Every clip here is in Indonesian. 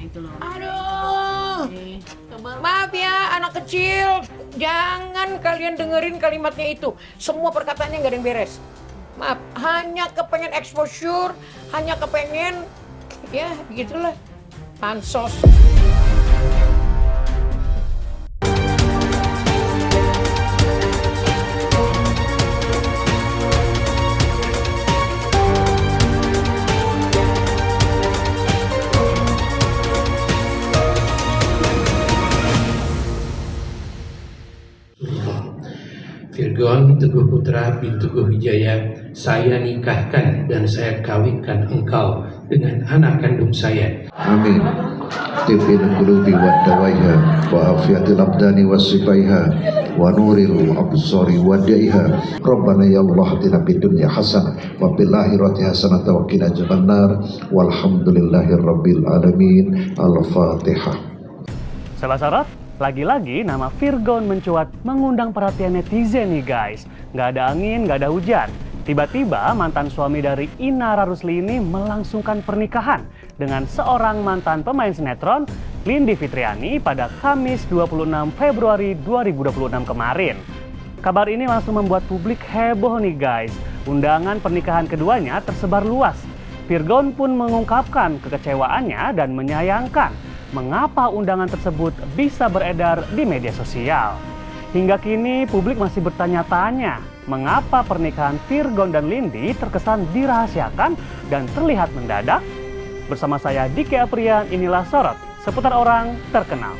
itu loh. Aduh, maaf ya anak kecil, jangan kalian dengerin kalimatnya itu. Semua perkataannya nggak ada yang beres. Maaf, hanya kepengen exposure, hanya kepengen, ya begitulah, pansos. Virgon Teguh Putra bin Teguh Wijaya, saya nikahkan dan saya kawinkan engkau dengan anak kandung saya. Amin. Tibil qulubi wa dawaiha wa afiatil abdani wa sifaiha wa nuril absari wa daiha. Rabbana ya Allah atina fid dunya hasanah wa fil akhirati hasanah wa qina adzabannar. Walhamdulillahi rabbil alamin. Al-Fatihah. Salah syarat? Lagi-lagi nama Virgon mencuat mengundang perhatian netizen nih guys. Nggak ada angin, nggak ada hujan. Tiba-tiba mantan suami dari Inara Rusli ini melangsungkan pernikahan dengan seorang mantan pemain sinetron, Lindi Fitriani, pada Kamis 26 Februari 2026 kemarin. Kabar ini langsung membuat publik heboh nih guys. Undangan pernikahan keduanya tersebar luas. Virgon pun mengungkapkan kekecewaannya dan menyayangkan mengapa undangan tersebut bisa beredar di media sosial. Hingga kini publik masih bertanya-tanya mengapa pernikahan Virgon dan Lindi terkesan dirahasiakan dan terlihat mendadak. Bersama saya Diki Aprian, inilah Sorot seputar orang terkenal.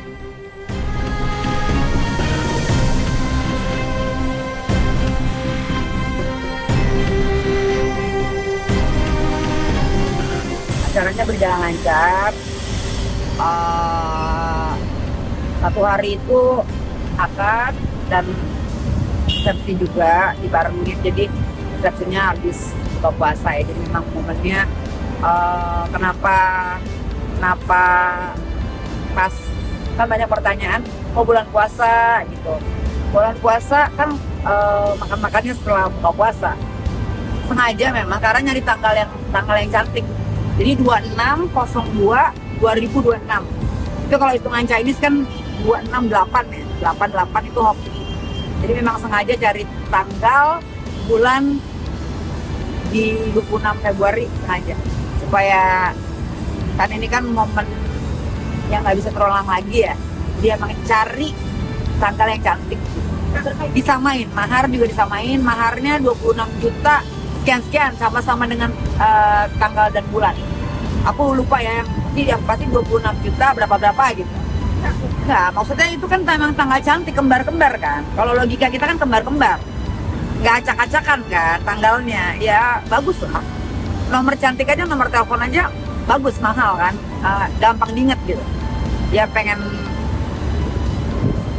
Acaranya berjalan lancar. Satu hari itu akad dan resepsi juga dibarengin, jadi resepsinya habis buka puasa ya, jadi memang momennya kenapa pas kan banyak pertanyaan bulan puasa gitu. Bulan puasa kan makan-makannya setelah buka puasa, sengaja memang karena nyari tanggal yang cantik, jadi 26/02/2026 itu kalau hitungan Chinese kan 268 ya, 88 itu hoki. Jadi memang sengaja cari tanggal bulan di 26 Februari sengaja supaya kan ini kan momen yang nggak bisa terulang lagi ya. Dia emang cari tanggal yang cantik, disamain mahar juga disamain, maharnya 26 juta sekian sama-sama dengan tanggal dan bulan. Aku lupa ya, yang pasti 26 juta berapa gitu. Enggak, maksudnya itu kan memang tanggal cantik, kembar-kembar kan. Kalau logika kita kan kembar-kembar, nggak acak-acakan kan tanggalnya. Ya bagus lah, nomor cantik aja, nomor telepon aja bagus, mahal kan, gampang diinget gitu. Ya pengen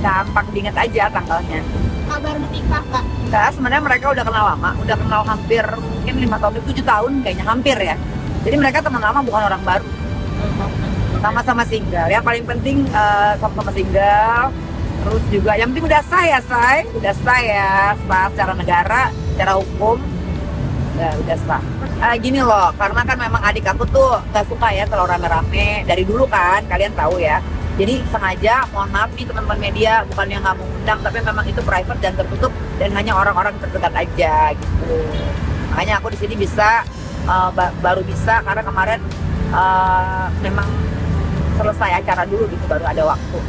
gampang diinget aja tanggalnya. Kabar menikah Kak? Enggak, sebenarnya mereka udah kenal lama, udah kenal hampir mungkin 5 tahun, 7 tahun kayaknya, hampir ya. Jadi mereka teman lama, bukan orang baru. Sama-sama single. Yang paling penting sama-sama single. Terus juga yang penting udah sah ya, sah secara negara, secara hukum. Udah sah. Gini loh, karena kan memang adik aku tuh gak suka ya kalau rame-rame. Dari dulu kan, kalian tahu ya. Jadi sengaja, mohon maaf nih teman-teman media, bukan yang nggak mau undang, tapi memang itu private dan tertutup dan hanya orang-orang terdekat aja gitu. Makanya aku di sini bisa baru bisa karena kemarin memang selesai acara dulu gitu, baru ada waktu.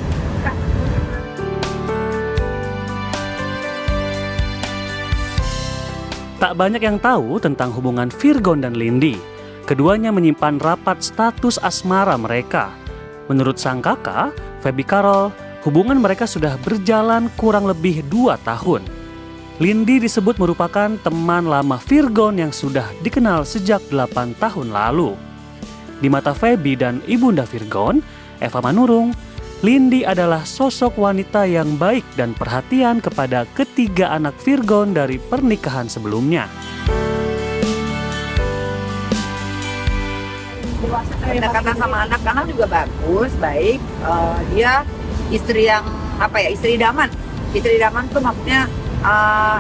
Tak banyak yang tahu tentang hubungan Virgon dan Lindi. Keduanya menyimpan rapat status asmara mereka. Menurut sang kakak, Feby Carol, hubungan mereka sudah berjalan kurang lebih 2 tahun. Lindi disebut merupakan teman lama Virgon yang sudah dikenal sejak 8 tahun lalu. Di mata Feby dan ibunda Virgon, Eva Manurung, Lindi adalah sosok wanita yang baik dan perhatian kepada ketiga anak Virgon dari pernikahan sebelumnya. Pendekatan sama anak-anak juga bagus, baik. Dia istri yang istri idaman. Istri idaman tuh maksudnya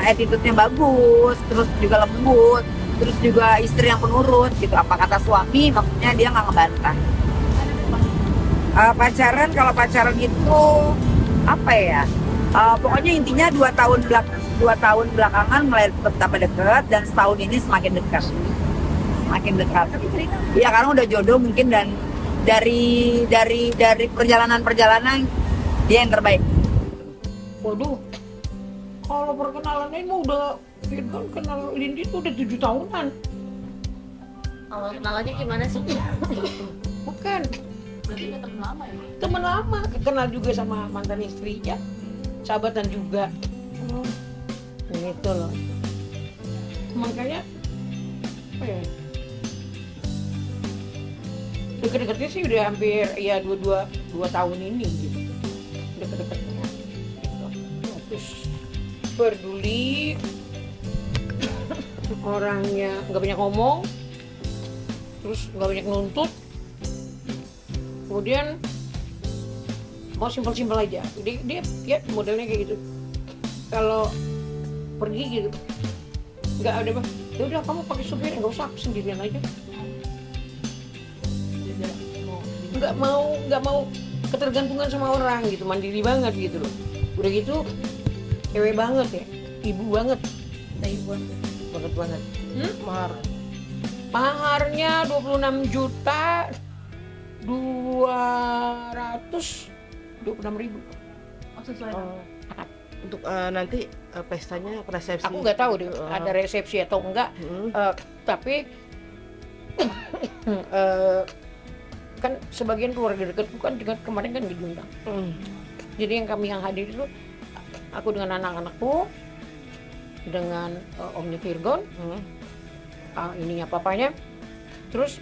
attitude-nya bagus, terus juga lembut, terus juga istri yang penurut gitu. Apa kata suami, maksudnya dia nggak ngebantah. Pacaran, kalau pacaran itu apa ya? Pokoknya intinya 2 tahun belakangan mulai tambah dekat, dan setahun ini semakin dekat. Semakin dekat. Ya karena udah jodoh mungkin, dan dari perjalanan dia yang terbaik. Waduh, kalau perkenalannya ini udah Firgon kenal Lindi tuh udah 7 tahunan. Awal kenalannya gimana sih? Bukan, Berarti udah temen lama ya? temen lama, kenal juga sama mantan istrinya, sahabatan juga. Gitu loh. Makanya apa ya? Deket-deketnya sih udah hampir ya 2 tahun ini gitu. Deket-deketnya. Gitu. Terus peduli, orangnya nggak banyak ngomong, terus nggak banyak nuntut, kemudian mau simpel-simpel aja. Dia modelnya kayak gitu. Kalau pergi gitu nggak ada apa, ya udah kamu pakai supir, nggak usah, aku sendirian aja. Nggak mau ketergantungan sama orang gitu, mandiri banget gitu loh. Udah gitu cewek banget ya, ibu banget, banget. Maharnya 26 juta 226.000. Untuk nanti pestanya resepsi. Aku nggak tahu deh ada resepsi atau enggak. Tapi kan sebagian keluarga dekatku kan juga kemarin kan diundang. Jadi yang hadir itu aku dengan anak-anakku, dengan omnya Firgon, ininya papanya, terus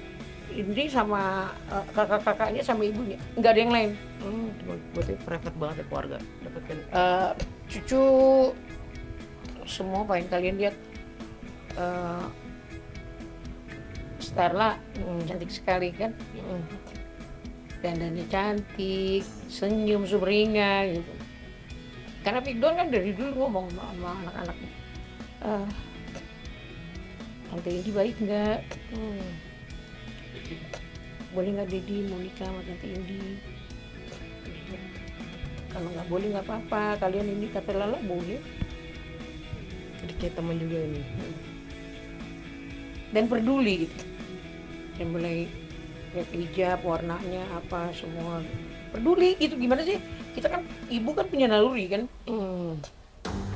ini sama kakak-kakaknya sama ibunya, nggak ada yang lain. Berarti private banget ya keluarga. Dapatkan. Cucu semua pengen kalian lihat. Starla cantik sekali kan, dandannya cantik, senyum sumringah gitu. Karena Firgon kan dari dulu ngomong sama anak-anaknya, Tante Indi baik nggak? Boleh nggak Dedi mau nikah sama Tante Indi? Kalau nggak boleh nggak apa-apa, kalian ini kata Lala boleh. Jadi kayak teman juga ini. Dan peduli gitu. Dan mulai lihat hijab, warnanya apa, semua peduli gitu. Gimana sih? Kita kan, ibu kan punya naluri kan.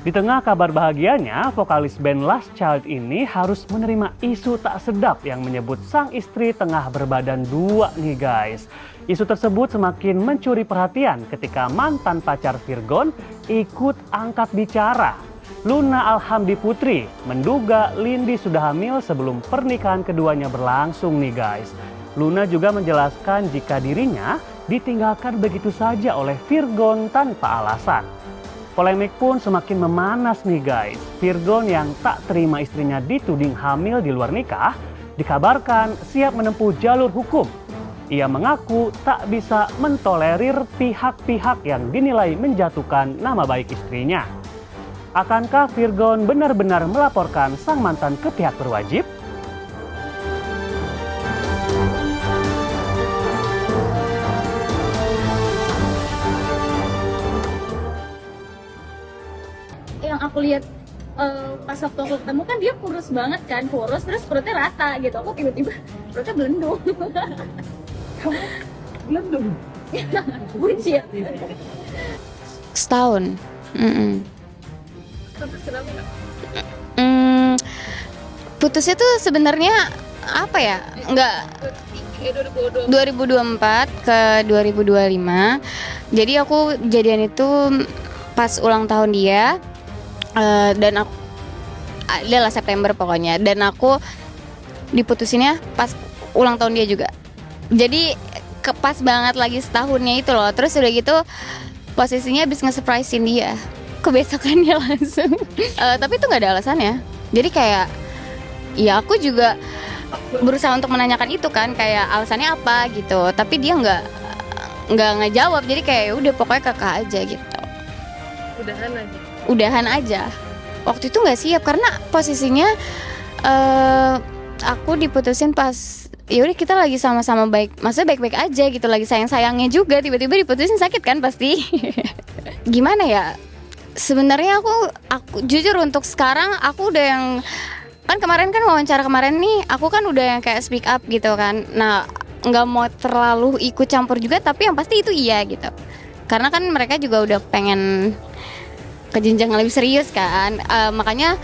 Di tengah kabar bahagianya, vokalis band Last Child ini harus menerima isu tak sedap yang menyebut sang istri tengah berbadan 2 nih guys. Isu tersebut semakin mencuri perhatian ketika mantan pacar Firgon ikut angkat bicara. Luna Alhamdi Putri menduga Lindi sudah hamil sebelum pernikahan keduanya berlangsung nih guys. Luna juga menjelaskan jika dirinya ditinggalkan begitu saja oleh Firgon tanpa alasan. Polemik pun semakin memanas nih guys. Firgon yang tak terima istrinya dituding hamil di luar nikah, dikabarkan siap menempuh jalur hukum. Ia mengaku tak bisa mentolerir pihak-pihak yang dinilai menjatuhkan nama baik istrinya. Akankah Firgon benar-benar melaporkan sang mantan ke pihak berwajib? Yang aku lihat pas waktu aku ketemu kan dia kurus banget kan, terus perutnya rata gitu. Aku tiba-tiba perutnya belendung. Belum. Buncit. Setahun. Terus kenapa Kak? Putusnya tuh sebenarnya apa ya? Enggak 2024 ke 2025. Jadi aku jadian itu pas ulang tahun dia, dan aku adalah September pokoknya, dan aku diputusinnya pas ulang tahun dia juga. Jadi pas banget lagi setahunnya itu loh. Terus udah gitu posisinya habis nge-surprisein dia, kebesokannya langsung. Tapi itu nggak ada alasannya. Jadi kayak ya aku juga berusaha untuk menanyakan itu kan, kayak alasannya apa gitu. Tapi dia nggak ngejawab. Jadi kayak udah pokoknya kakak aja gitu. Udahan aja. Waktu itu nggak siap karena posisinya aku diputusin pas ya udah kita lagi sama-sama baik, maksudnya baik-baik aja gitu, lagi sayang-sayangnya juga, tiba-tiba diputusin sakit kan pasti. Gimana ya? Sebenarnya aku jujur untuk sekarang aku udah yang kan kemarin kan wawancara kemarin nih, aku kan udah yang kayak speak up gitu kan. Nah, nggak mau terlalu ikut campur juga, tapi yang pasti itu iya gitu. Karena kan mereka juga udah pengen ke jenjang yang lebih serius kan. Makanya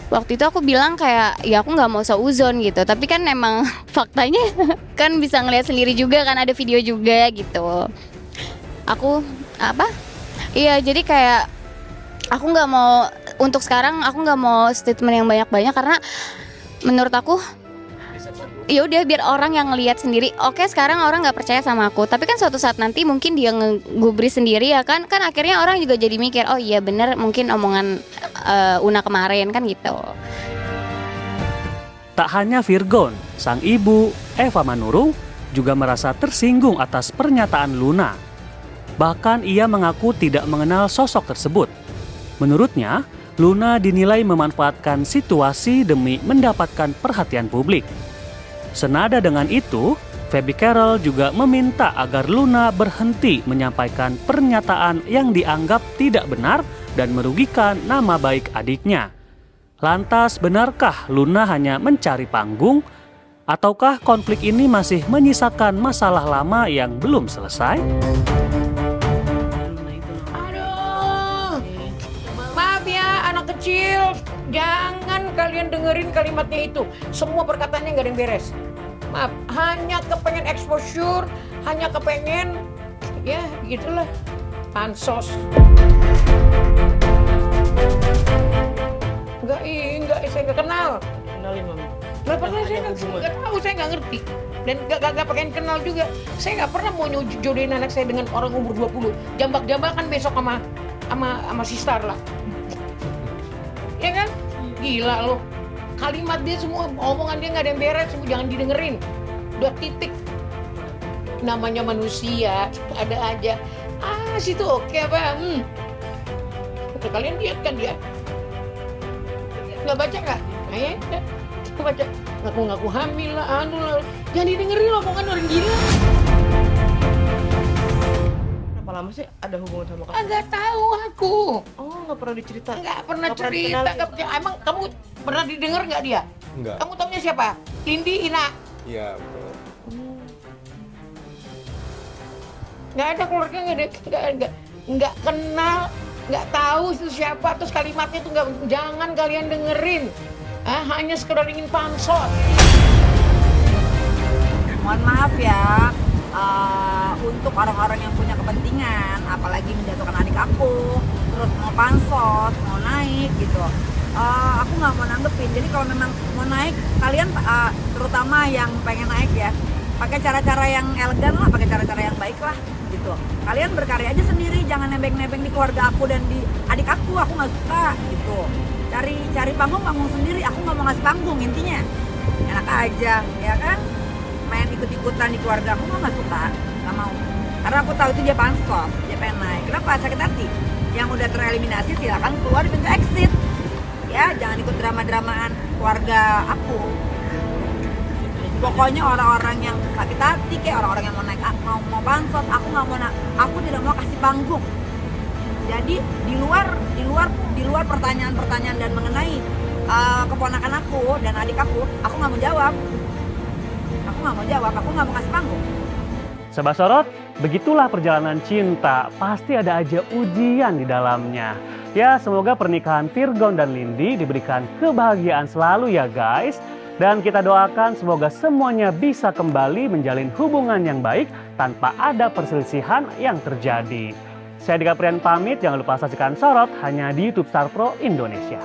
waktu itu aku bilang kayak ya aku nggak mau seuzon gitu, tapi kan emang faktanya kan bisa ngelihat sendiri juga kan, ada video juga gitu. Aku iya, jadi kayak aku nggak mau untuk sekarang, aku nggak mau statement yang banyak-banyak karena menurut aku ya udah biar orang yang ngelihat sendiri. Oke, sekarang orang nggak percaya sama aku, tapi kan suatu saat nanti mungkin dia ngegubris sendiri ya kan akhirnya orang juga jadi mikir, oh iya bener mungkin omongan Una kemarin kan gitu. Tak hanya Virgon, sang ibu Eva Manurung juga merasa tersinggung atas pernyataan Luna. Bahkan ia mengaku tidak mengenal sosok tersebut. Menurutnya, Luna dinilai memanfaatkan situasi demi mendapatkan perhatian publik. Senada dengan itu, Feby Carol juga meminta agar Luna berhenti menyampaikan pernyataan yang dianggap tidak benar dan merugikan nama baik adiknya. Lantas, benarkah Luna hanya mencari panggung? Ataukah konflik ini masih menyisakan masalah lama yang belum selesai? Aduh, maaf ya anak kecil, jangan kalian dengerin kalimatnya itu. Semua perkataannya nggak ada yang beres. Maaf, hanya kepengen exposure, hanya kepengen, ya gitulah, pansos. Enggak, saya nggak kenal. Kenalin Mami. Nggak pernah, saya nggak tahu, saya nggak ngerti. Dan nggak pengen kenal juga. Saya nggak pernah mau jodohin anak saya dengan orang umur 20. Jambak-jambakan besok sama sister lah. Ya kan? Gila loh. Kalimat dia semua, omongan dia nggak ada yang beres, semua jangan didengerin. Udah titik. Namanya manusia, ada aja. Situ oke apa? Kalian lihat kan dia? Nggak baca nggak? Ya, baca. Ngaku-ngaku hamil lah, lah. Jangan didengerin omongan orang gila. Berapa lama sih ada hubungan sama kamu? Nggak tahu aku. Oh, nggak pernah dicerita. Nggak pernah Nggak pernah cerita. dikenal. Emang kamu pernah didengar nggak dia? Enggak. Kamu taunya siapa? Lindi, Ina. Iya, betul. Nggak ada keluarga, nggak kenal, nggak tahu itu siapa. Terus kalimatnya tuh jangan kalian dengerin. Hanya sekedar ingin pansos. Mohon maaf ya, untuk orang-orang yang punya kepentingan, apalagi menjatuhkan adik aku, terus mau pansos, mau naik gitu, aku nggak mau nanggepin. Jadi kalau memang mau naik, kalian terutama yang pengen naik ya, pakai cara-cara yang elegan lah, pakai cara-cara yang baik lah gitu. Kalian berkarya aja sendiri, jangan nebeng-nebeng di keluarga aku dan di adik aku nggak suka gitu. Cari panggung sendiri, aku nggak mau ngasih panggung intinya. Enak aja, ya kan? Main ikut-ikutan di keluarga aku nggak suka, nggak mau. Karena aku tahu itu dia pansos, dia pengen naik. Kenapa? Sakit hati. Yang udah tereliminasi silakan keluar di pintu exit. Ya, jangan ikut drama-dramaan keluarga aku. Pokoknya orang-orang yang sakit hati, kayak orang-orang yang mau naik, mau pansos, aku nggak mau, aku tidak mau kasih panggung. Jadi di luar pertanyaan-pertanyaan dan mengenai keponakan aku dan adik aku nggak mau jawab. Aku nggak mau kasih panggung. Sobat Sorot, begitulah perjalanan cinta. Pasti ada aja ujian di dalamnya. Ya, semoga pernikahan Virgon dan Lindi diberikan kebahagiaan selalu ya guys. Dan kita doakan semoga semuanya bisa kembali menjalin hubungan yang baik tanpa ada perselisihan yang terjadi. Saya Dika Prian pamit, jangan lupa saksikan Sorot hanya di YouTube Star Pro Indonesia.